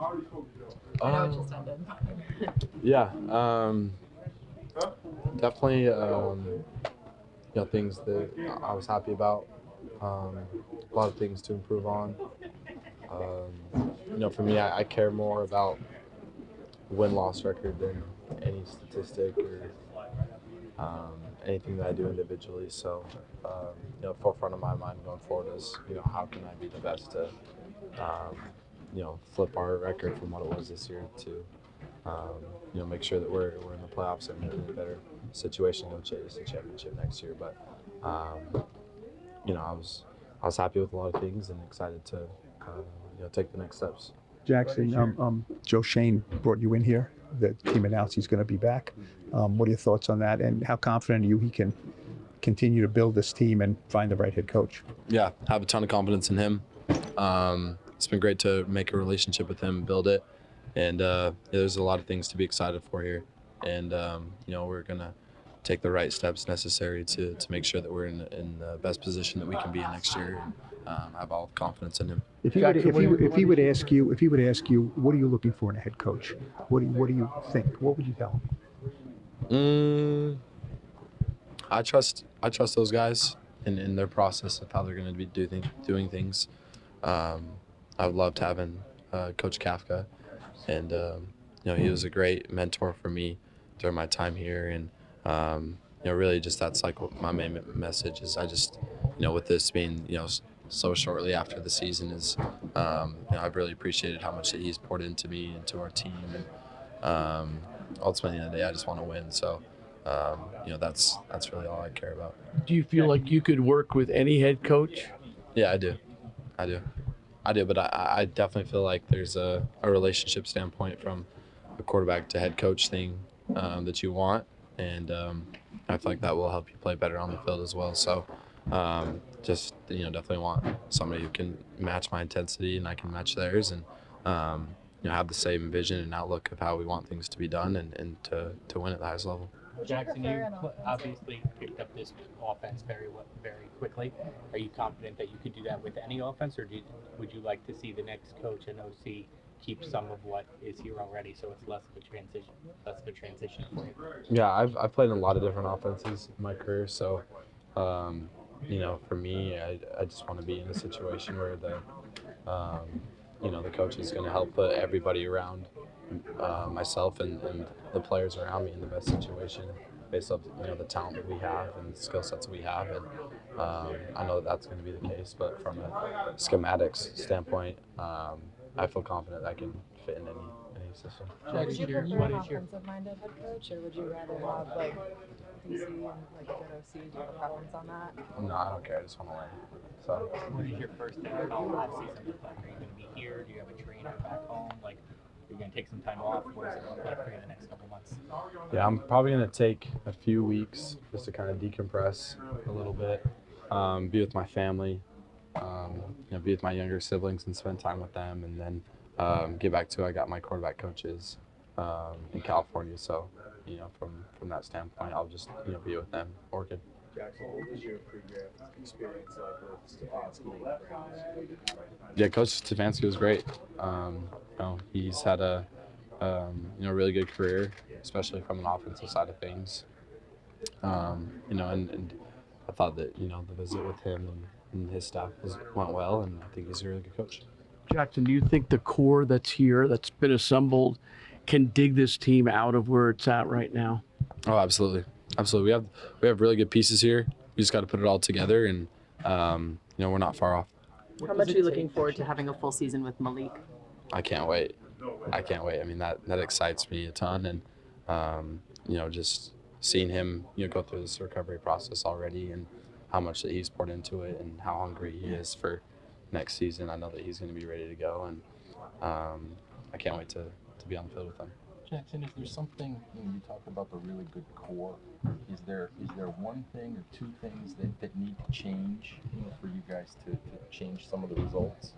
I know it just ended. Yeah, definitely. Things that I was happy about. A lot of things to improve on. For me, I care more about win-loss record than any statistic or anything that I do individually. So, forefront of my mind going forward is, how can I be the best to, flip our record from what it was this year to, make sure that we're in the playoffs and in a better situation to chase the championship next year. But, I was happy with a lot of things and excited to, take the next steps. Jaxson, Joe Shane brought you in here. The team announced he's going to be back. What are your thoughts on that, and how confident are you he can continue to build this team and find the right head coach? Yeah, have a ton of confidence in him. It's been great to make a relationship with him, build it, and there's a lot of things to be excited for here. And we're gonna take the right steps necessary to make sure that we're in the best position that we can be in next year. And have all confidence in him. If he would ask you, what are you looking for in a head coach? What do you think? What would you tell him? I trust those guys in their process of how they're going to be doing things. I've loved having Coach Kafka, and he was a great mentor for me during my time here. And really just that's like my main message is I just with this being so shortly after the season is I've really appreciated how much that he's poured into me, into our team, and ultimately at the end of the day I just want to win. So that's really all I care about. Do you feel like you could work with any head coach? Yeah, I do, but I definitely feel like there's a relationship standpoint from a quarterback to head coach thing that you want, and I feel like that will help you play better on the field as well. So just definitely want somebody who can match my intensity and I can match theirs, and have the same vision and outlook of how we want things to be done and to win at the highest level. Jaxson, you obviously picked up this offense very quickly. Are you confident that you could do that with any offense, or would you like to see the next coach and OC keep some of what is here already, so it's less of a transition for you? Yeah, I've played in a lot of different offenses in my career, so for me, I just want to be in a situation where the coach is going to help put everybody around myself and the players around me in the best situation based off the talent that we have and the skill sets we have. And I know that's going to be the case, but from a schematics standpoint, I feel confident I can fit in any system. Would you prefer an offensive-minded head coach, or would you rather have DC and a good OC? Do you have a preference on that? No, I don't care. I just want to win. So. What is your first off-season look like? Are you going to be here? Do you have a trainer back home? Are you going to take some time off? What does it look like for you in the next couple months? Yeah, I'm probably going to take a few weeks just to kind of decompress a little bit, be with my family, be with my younger siblings and spend time with them, and then get back to I got my quarterback coaches in California, so from that standpoint I'll just be with them working. Jaxson, what was your pre-draft experience like with Stefanski? Yeah, Coach Stefanski was great. He's had a really good career, especially from an offensive side of things. And I thought that the visit with him and his staff went well, and I think he's a really good coach. Jaxson, do you think the core that's here, that's been assembled, can dig this team out of where it's at right now? Oh, absolutely. We have really good pieces here. We just got to put it all together, and we're not far off. How much are you looking forward to having a full season with Malik? I can't wait. I mean, that excites me a ton, and just seeing him go through this recovery process already, and how much that he's poured into it, and how hungry he is for next season. I know that he's going to be ready to go, and I can't wait to be on the field with him. Jaxson, is there something, when you talk about the really good core, is there one thing or two things that need to change for you guys to change some of the results?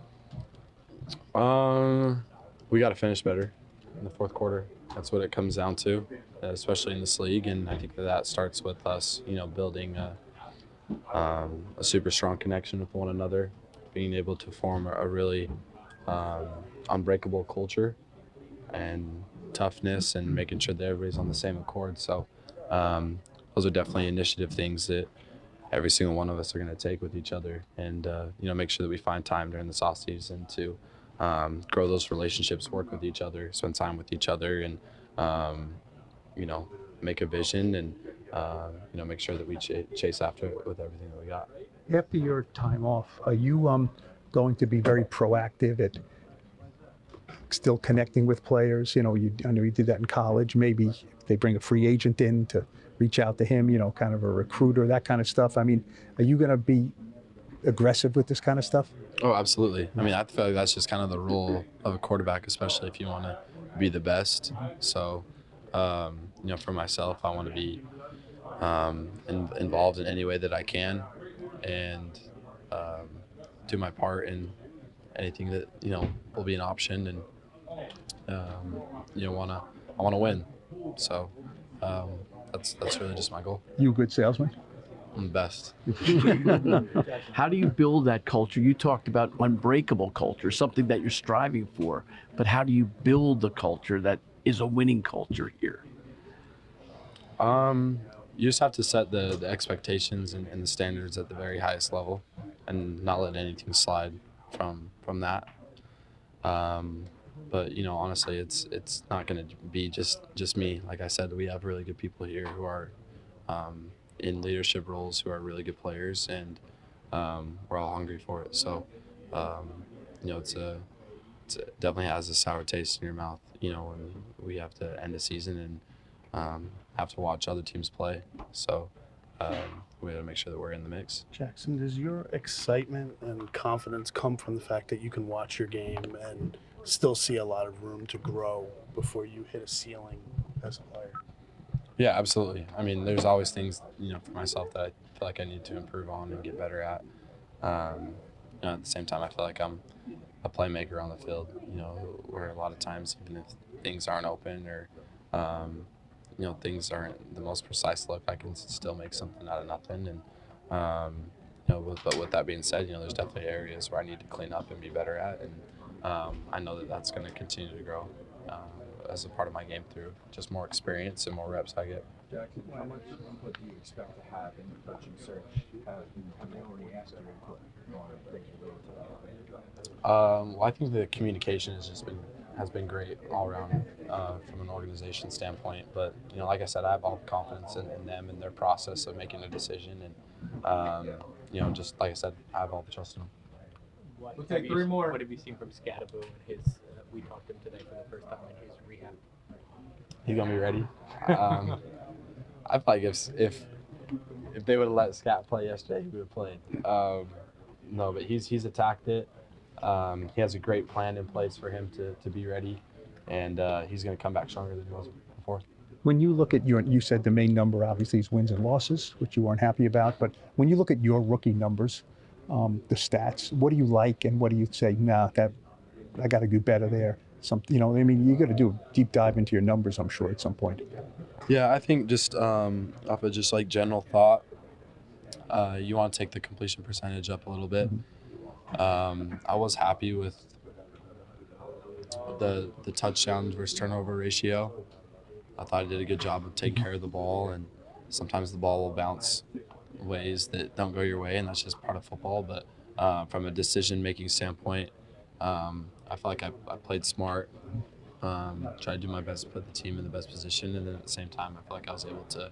We got to finish better in the fourth quarter. That's what it comes down to, especially in this league, and I think that starts with us, building a super strong connection with one another, being able to form a really unbreakable culture and toughness and making sure that everybody's on the same accord. So those are definitely initiative things that every single one of us are going to take with each other, and make sure that we find time during this off season to grow those relationships, work with each other, spend time with each other, and make a vision and make sure that we chase after it with everything that we got. After your time off, are you going to be very proactive at still connecting with players? I know you did that in college. Maybe if they bring a free agent in to reach out to him, kind of a recruiter, that kind of stuff. I mean, are you going to be aggressive with this kind of stuff? Oh, absolutely. I mean, I feel like that's just kind of the role of a quarterback, especially if you want to be the best. So, for myself, I want to be involved in any way that I can, and do my part in anything that will be an option, and I want to win. So that's really just my goal. You a good salesman? I'm the best. How do you build that culture? You talked about unbreakable culture, something that you're striving for, but how do you build the culture that is a winning culture here? You just have to set the expectations and the standards at the very highest level, and not let anything slide from that. But honestly, it's not going to be just me. Like I said, we have really good people here who are in leadership roles, who are really good players, and we're all hungry for it. So it definitely has a sour taste in your mouth, when we have to end the season and have to watch other teams play. So we got to make sure that we're in the mix. Jaxson, does your excitement and confidence come from the fact that you can watch your game and still see a lot of room to grow before you hit a ceiling as a player? Yeah, absolutely. I mean, there's always things, for myself that I feel like I need to improve on and get better at. At the same time, I feel like I'm a playmaker on the field, where a lot of times, even if things aren't open or, things aren't the most precise look, I can still make something out of nothing. And, but with that being said, there's definitely areas where I need to clean up and be better at. And I know that that's going to continue to grow as a part of my game through just more experience and more reps I get. Jaxson, how much input do you expect to have in the coaching search? Have they already asked your input on things related to that? Well, I think the communication has been great all around from an organization standpoint. But like I said, I have all the confidence in them and their process of making a decision, and just like I said, I have all the trust in them. We'll take three more. What have you seen from Scadaboo and his? We talked to him today for the first time in his rehab. He's gonna be ready. I feel like if they would have let Scat play yesterday, he would have played. No, but he's attacked it. He has a great plan in place for him to be ready, and he's going to come back stronger than he was before. When you look at you said the main number obviously is wins and losses, which you weren't happy about, but when you look at your rookie numbers, the stats, what do you like and what do you say, that I got to do better there? You got to do a deep dive into your numbers, I'm sure, at some point. Yeah, I think just off of just like general thought, you want to take the completion percentage up a little bit. I was happy with the touchdown versus turnover ratio. I thought I did a good job of taking care of the ball, and sometimes the ball will bounce ways that don't go your way, and that's just part of football. But from a decision-making standpoint, I feel like I played smart, tried to do my best to put the team in the best position, and then at the same time, I feel like I was able to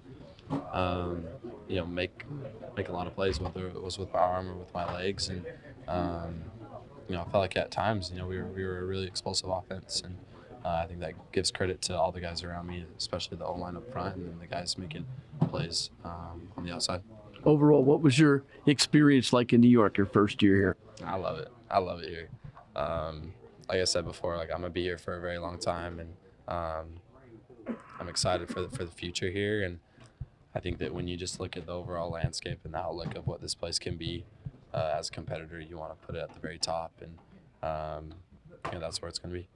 make a lot of plays, whether it was with my arm or with my legs. And I felt like at times, we were a really explosive offense, and I think that gives credit to all the guys around me, especially the O-line up front and then the guys making plays on the outside. Overall, what was your experience like in New York, your first year here? I love it. I love it here. Like I said before, I'm gonna be here for a very long time, and I'm excited for the future here. And I think that when you just look at the overall landscape and the outlook of what this place can be as a competitor, you want to put it at the very top, and that's where it's going to be.